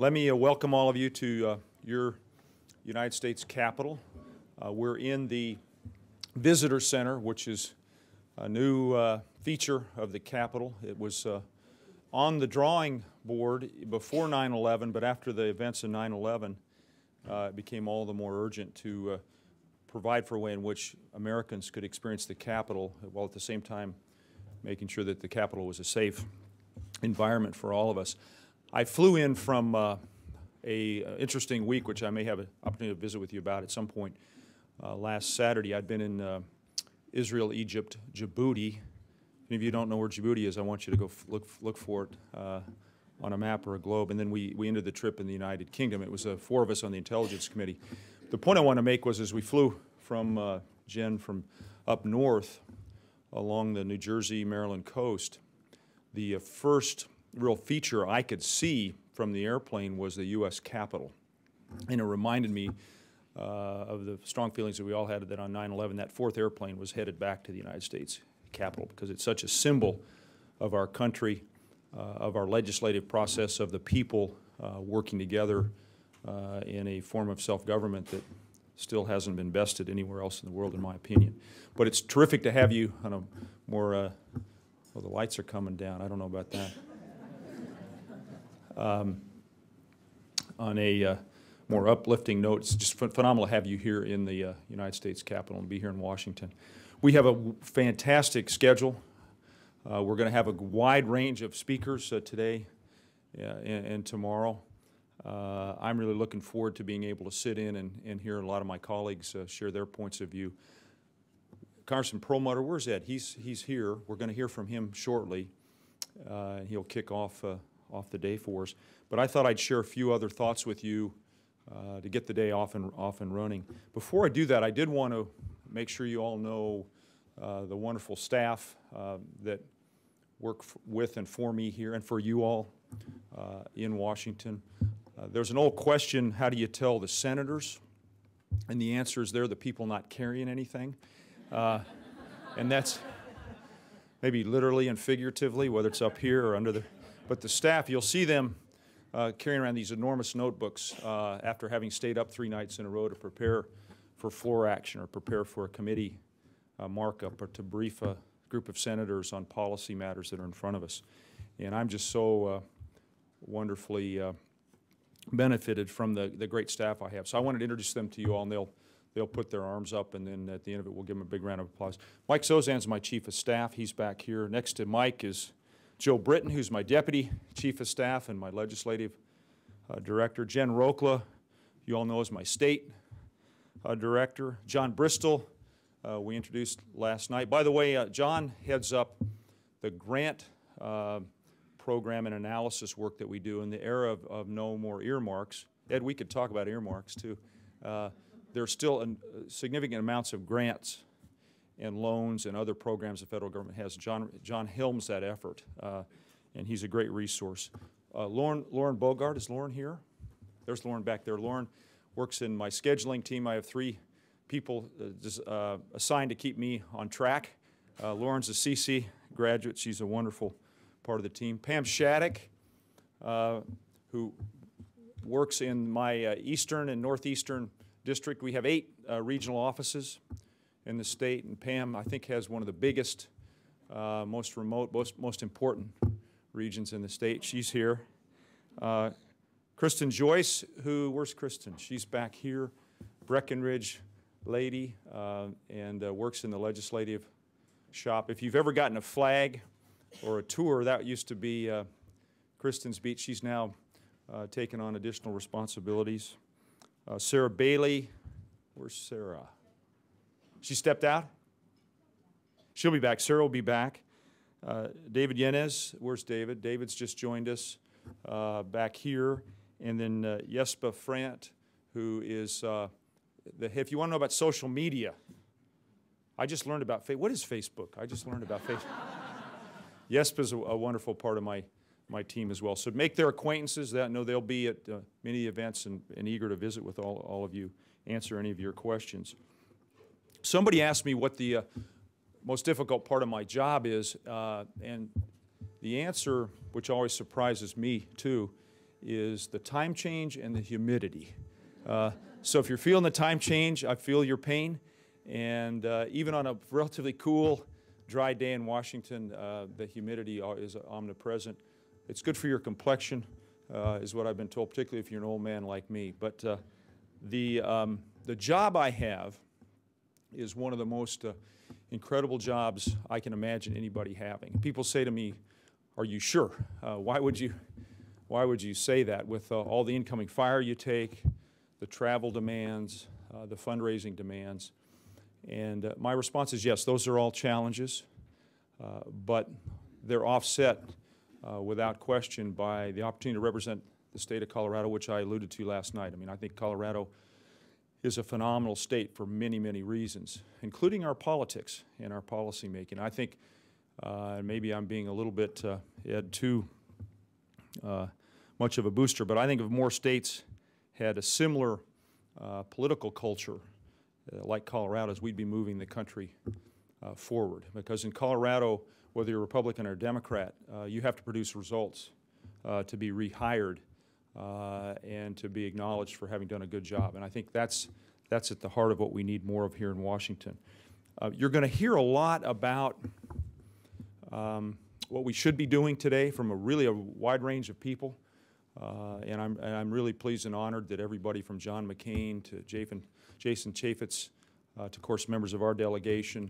Let me welcome all of you to your United States Capitol. We're in the Visitor Center, which is a new feature of the Capitol. It was on the drawing board before 9/11, but after the events of 9/11, it became all the more urgent to provide for a way in which Americans could experience the Capitol, while at the same time making sure that the Capitol was a safe environment for all of us. I flew in from an interesting week, which I may have an opportunity to visit with you about at some point. Last Saturday, I'd been in Israel, Egypt, Djibouti. If any of you don't know where Djibouti is, I want you to go look for it on a map or a globe. And then we ended the trip in the United Kingdom. It was 4 of us on the Intelligence Committee. The point I want to make was, as we flew from Jen from up north along the New Jersey, Maryland coast, the first real feature I could see from the airplane was the U.S. Capitol. And it reminded me of the strong feelings that we all had that on 9/11, that fourth airplane was headed back to the United States Capitol, because it's such a symbol of our country, of our legislative process, of the people working together in a form of self-government that still hasn't been bested anywhere else in the world, in my opinion. But it's terrific to have you on a more, well, the lights are coming down. I don't know about that. On a more uplifting note, it's just phenomenal to have you here in the United States Capitol and be here in Washington. We have a fantastic schedule. We're going to have a wide range of speakers today and tomorrow. I'm really looking forward to being able to sit in and hear a lot of my colleagues share their points of view. Congressman Perlmutter, where's Ed? He's here. We're going to hear from him shortly. He'll kick off the day for us. But I thought I'd share a few other thoughts with you to get the day off and running. Before I do that, I did want to make sure you all know the wonderful staff that work with and for me here and for you all in Washington. There's an old question: how do you tell the senators? And the answer is they're the people not carrying anything. And that's maybe literally and figuratively, whether it's up here or under the... But the staff, you'll see them carrying around these enormous notebooks after having stayed up 3 nights in a row to prepare for floor action or prepare for a committee markup or to brief a group of senators on policy matters that are in front of us. And I'm just so wonderfully benefited from the great staff I have. So I wanted to introduce them to you all, and they'll put their arms up, and then at the end of it, we'll give them a big round of applause. Mike Sozan's my chief of staff. He's back here. Next to Mike is Joe Britton, who's my deputy chief of staff and my legislative director. Jen Rokla, you all know, is my state director. John Bristol, we introduced last night. By the way, John heads up the grant program and analysis work that we do in the era of no more earmarks. Ed, we could talk about earmarks too. There are still significant amounts of grants and loans and other programs the federal government has. John helms that effort, and he's a great resource. Lauren Bogart, is Lauren here? There's Lauren back there. Lauren works in my scheduling team. I have 3 people assigned to keep me on track. Lauren's a CC graduate. She's a wonderful part of the team. Pam Shattuck, who works in my eastern and northeastern district. We have 8 regional offices in the state, and Pam, I think, has one of the biggest, most remote, most important regions in the state. She's here. Kristen Joyce, where's Kristen? She's back here, Breckenridge lady, and works in the legislative shop. If you've ever gotten a flag or a tour, that used to be Kristen's beat. She's now taken on additional responsibilities. Sarah Bailey, where's Sarah? She stepped out? She'll be back. Sarah will be back. David Yanez, where's David? David's just joined us back here. And then Jesper Frant, who is, if you want to know about social media, I just learned about Facebook. What is Facebook? I just learned about Facebook. Jesper's a wonderful part of my team as well. So make their acquaintances. I know they'll be at many events and eager to visit with all of you, answer any of your questions. Somebody asked me what the most difficult part of my job is, and the answer, which always surprises me too, is the time change and the humidity. So if you're feeling the time change, I feel your pain. And even on a relatively cool, dry day in Washington, the humidity is omnipresent. It's good for your complexion, is what I've been told, particularly if you're an old man like me. But the job I have is one of the most incredible jobs I can imagine anybody having. People say to me, "Are you sure?" Why would you say that with all the incoming fire you take, the travel demands, the fundraising demands? And my response is yes, those are all challenges, but they're offset without question by the opportunity to represent the state of Colorado, which I alluded to last night. I mean, I think Colorado is a phenomenal state for many, many reasons, including our politics and our policy making. I think maybe I'm being a little bit, Ed, too much of a booster, but I think if more states had a similar political culture like Colorado's, we'd be moving the country forward. Because in Colorado, whether you're Republican or Democrat, you have to produce results to be rehired and to be acknowledged for having done a good job. And I think that's at the heart of what we need more of here in Washington. You're going to hear a lot about what we should be doing today from a wide range of people. And I'm really pleased and honored that everybody from John McCain to Jason Chaffetz to, of course, members of our delegation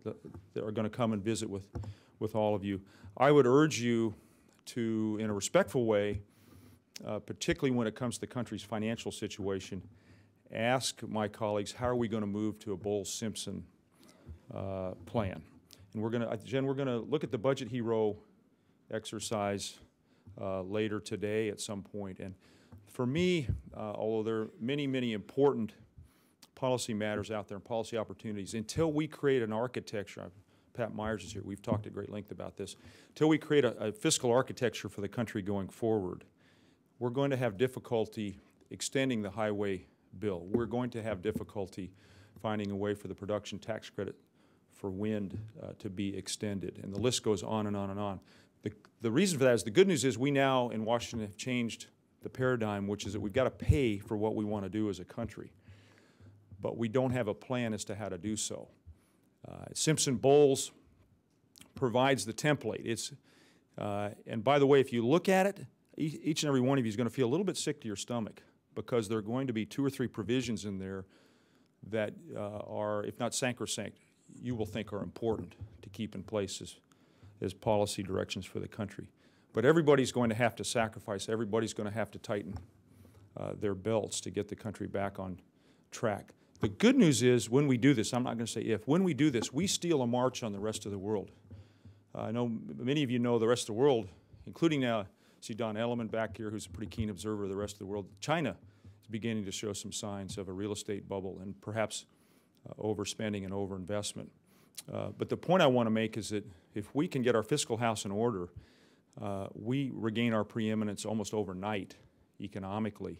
that are going to come and visit with all of you. I would urge you to, in a respectful way, particularly when it comes to the country's financial situation, ask my colleagues, how are we going to move to a Bowles-Simpson plan? And we're going to, Jen, we're going to look at the budget hero exercise later today at some point. And for me, although there are many, many important policy matters out there and policy opportunities, until we create an architecture, Pat Myers is here, we've talked at great length about this, until we create a fiscal architecture for the country going forward, we're going to have difficulty extending the highway bill. We're going to have difficulty finding a way for the production tax credit for wind to be extended. And the list goes on and on and on. The reason for that is the good news is we now in Washington have changed the paradigm, which is that we've got to pay for what we want to do as a country. But we don't have a plan as to how to do so. Simpson-Bowles provides the template. And by the way, if you look at it, each and every one of you is going to feel a little bit sick to your stomach because there are going to be 2 or 3 provisions in there that are, if not sacrosanct, you will think are important to keep in place as policy directions for the country. But everybody's going to have to sacrifice. Everybody's going to have to tighten their belts to get the country back on track. The good news is when we do this, I'm not going to say if, when we do this, we steal a march on the rest of the world. I know many of you know the rest of the world, including now, see Don Elliman back here, who's a pretty keen observer of the rest of the world. China is beginning to show some signs of a real estate bubble and perhaps overspending and overinvestment. But the point I want to make is that if we can get our fiscal house in order, we regain our preeminence almost overnight economically.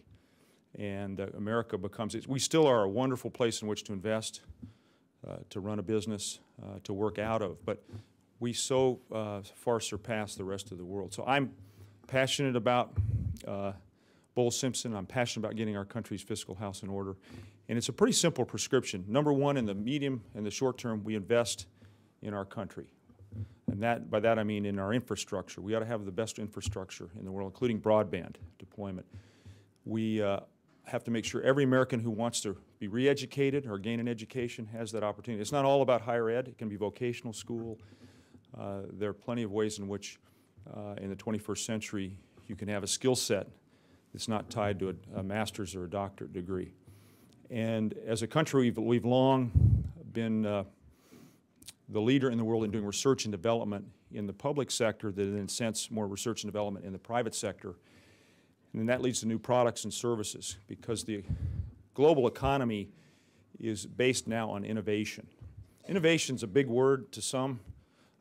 And America becomes, we still are a wonderful place in which to invest, to run a business, to work out of. But we so far surpass the rest of the world. So I'm passionate about Bowles-Simpson. I'm passionate about getting our country's fiscal house in order. And it's a pretty simple prescription. Number one, in the medium and the short term, we invest in our country. And by that I mean in our infrastructure. We ought to have the best infrastructure in the world, including broadband deployment. We have to make sure every American who wants to be re-educated or gain an education has that opportunity. It's not all about higher ed. It can be vocational school. There are plenty of ways in which in the 21st century you can have a skill set that's not tied to a master's or a doctorate degree. And as a country, we've long been the leader in the world in doing research and development in the public sector that incents more research and development in the private sector. And then that leads to new products and services because the global economy is based now on innovation. Innovation's a big word to some,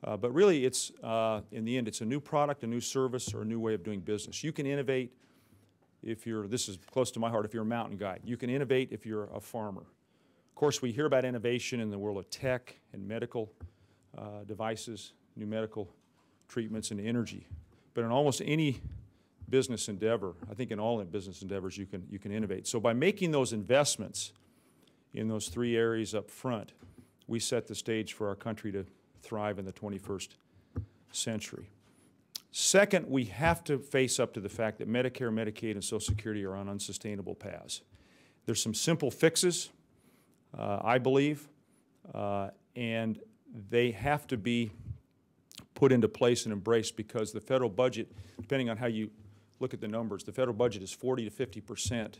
but really it's, in the end, it's a new product, a new service, or a new way of doing business. You can innovate if you're, this is close to my heart, if you're a mountain guide. You can innovate if you're a farmer. Of course, we hear about innovation in the world of tech and medical devices, new medical treatments, and energy. But in almost any business endeavor. I think in all business endeavors you can innovate. So by making those investments in those three areas up front, we set the stage for our country to thrive in the 21st century. Second, we have to face up to the fact that Medicare, Medicaid, and Social Security are on unsustainable paths. There's some simple fixes, I believe, and they have to be put into place and embraced, because the federal budget, depending on how you look at the numbers, the federal budget is 40 to 50%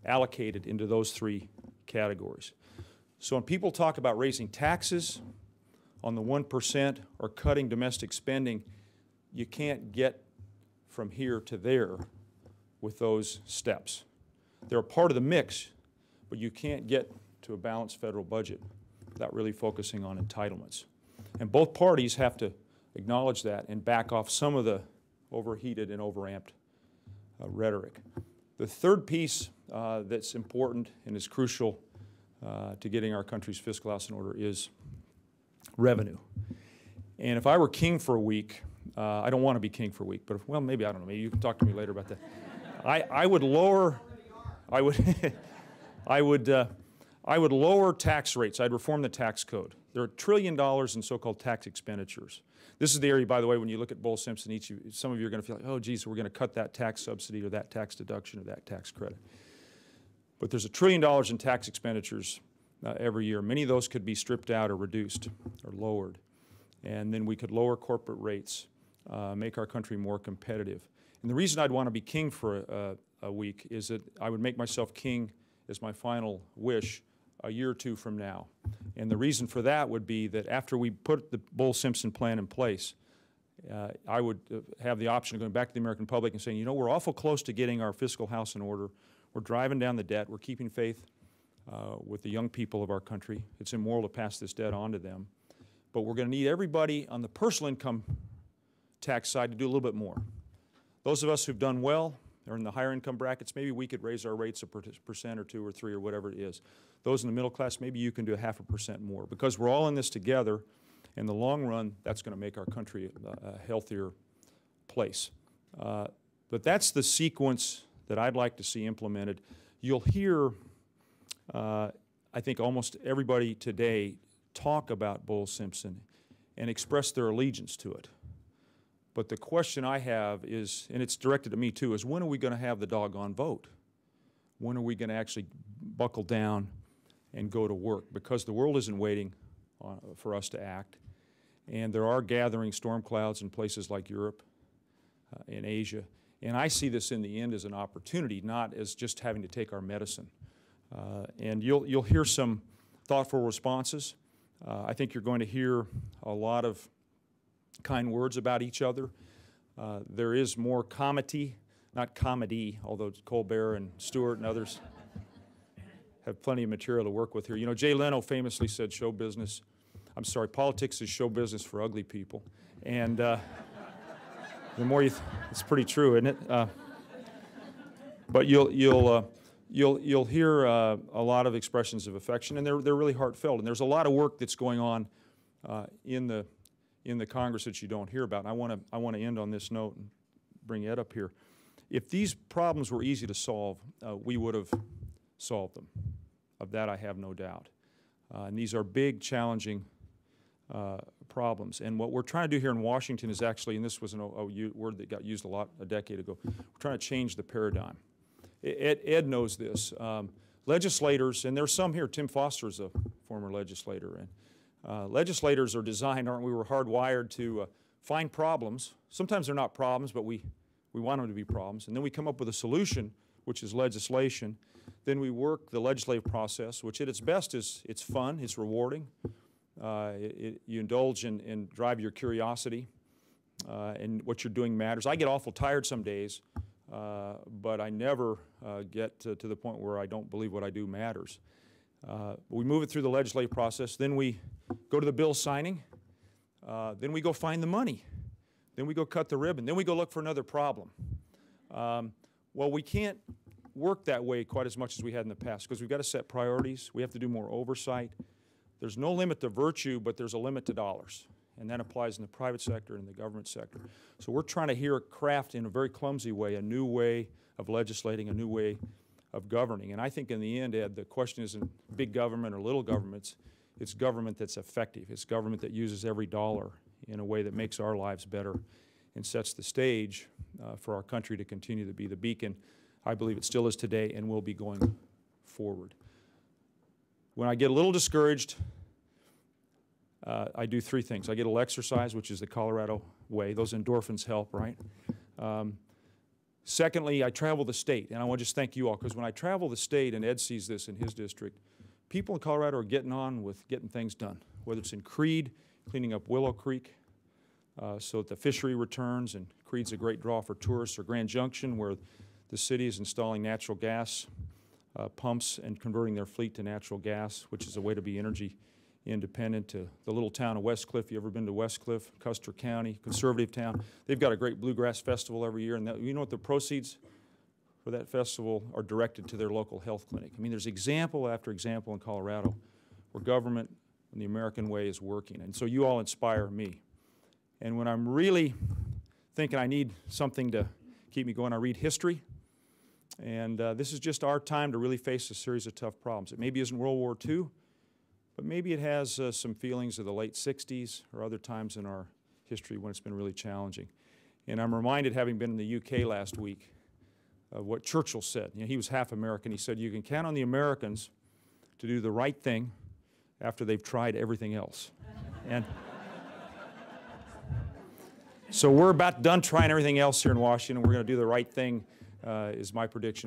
allocated into those three categories. So when people talk about raising taxes on the 1% or cutting domestic spending, you can't get from here to there with those steps. They're a part of the mix, but you can't get to a balanced federal budget without really focusing on entitlements. And both parties have to acknowledge that and back off some of the overheated and overamped rhetoric. The third piece that's important and is crucial to getting our country's fiscal house in order is revenue. And if I were king for a week, I don't want to be king for a week, but well, maybe, I don't know, maybe you can talk to me later about that. I would lower, I would lower tax rates. I'd reform the tax code. There are $1 trillion in so-called tax expenditures. This is the area, by the way, when you look at Bull-Simpson, some of you are going to feel like, oh, geez, we're going to cut that tax subsidy or that tax deduction or that tax credit. But there's $1 trillion in tax expenditures every year. Many of those could be stripped out or reduced or lowered. And then we could lower corporate rates, make our country more competitive. And the reason I'd want to be king for a week is that I would make myself king as my final wish a year or two from now. And the reason for that would be that after we put the Bull-Simpson plan in place, I would have the option of going back to the American public and saying, you know, we're awful close to getting our fiscal house in order. We're driving down the debt. We're keeping faith with the young people of our country. It's immoral to pass this debt on to them. But we're going to need everybody on the personal income tax side to do a little bit more. Those of us who've done well are in the higher income brackets. Maybe we could raise our rates a percent or 2 or 3 or whatever it is. Those in the middle class, maybe you can do 0.5% more. Because we're all in this together, in the long run, that's going to make our country a healthier place. But that's the sequence that I'd like to see implemented. You'll hear, I think, almost everybody today talk about Bull-Simpson and express their allegiance to it. But the question I have is, and it's directed to me too, is when are we going to have the doggone vote? When are we going to actually buckle down and go to work? Because the world isn't waiting for us to act. And there are gathering storm clouds in places like Europe and Asia. And I see this in the end as an opportunity, not as just having to take our medicine. And you'll hear some thoughtful responses. I think you're going to hear a lot of kind words about each other. There is more comedy, not comedy, although Colbert and Stewart and others have plenty of material to work with here. You know, Jay Leno famously said politics is show business for ugly people. And the more it's pretty true, isn't it? But you'll hear a lot of expressions of affection, and they're really heartfelt. And there's a lot of work that's going on in the Congress that you don't hear about. And I want to end on this note and bring Ed up here. If these problems were easy to solve, we would have solved them. Of that, I have no doubt. And these are big, challenging problems. And what we're trying to do here in Washington is actually, and this was a word that got used a lot a decade ago, we're trying to change the paradigm. Ed knows this. Legislators, and there's some here, Tim Foster is a former legislator, and legislators are designed, aren't we? We're hardwired to find problems. Sometimes they're not problems, but we want them to be problems. And then we come up with a solution, which is legislation. Then we work the legislative process, which at its best is it's fun, it's rewarding. You indulge and drive your curiosity, and what you're doing matters. I get awful tired some days, but I never get to the point where I don't believe what I do matters. We move it through the legislative process, then we go to the bill signing, then we go find the money, then we go cut the ribbon, then we go look for another problem. Well, we can't work that way quite as much as we had in the past because we've got to set priorities. We have to do more oversight. There's no limit to virtue, but there's a limit to dollars. and that applies in the private sector and the government sector. So we're trying to here craft in a very clumsy way a new way of legislating, a new way of governing. And I think in the end, Ed, the question isn't big government or little governments. It's government that's effective. It's government that uses every dollar in a way that makes our lives better and sets the stage for our country to continue to be the beacon. I believe it still is today and will be going forward. When I get a little discouraged, I do three things. I get a little exercise, which is the Colorado way. Those endorphins help, right? Secondly, I travel the state, and I want to just thank you all, because when I travel the state, and Ed sees this in his district, people in Colorado are getting on with getting things done, whether it's in Creed, cleaning up Willow Creek, so that the fishery returns, and Creed's a great draw for tourists, or Grand Junction, where the city is installing natural gas pumps and converting their fleet to natural gas, which is a way to be energy independent. To the little town of Westcliff. You ever been to Westcliff, Custer County, conservative town? They've got a great bluegrass festival every year, and you know what the proceeds for that festival are directed to their local health clinic. I mean, there's example after example in Colorado where government in the American way is working, and so you all inspire me. And when I'm really thinking I need something to keep me going, I read history, and this is just our time to really face a series of tough problems. It maybe isn't World War II, but maybe it has some feelings of the late 60s or other times in our history when it's been really challenging. And I'm reminded, having been in the UK last week, of what Churchill said. You know, he was half American. He said, you can count on the Americans to do the right thing after they've tried everything else. And so we're about done trying everything else here in Washington. We're going to do the right thing, is my prediction.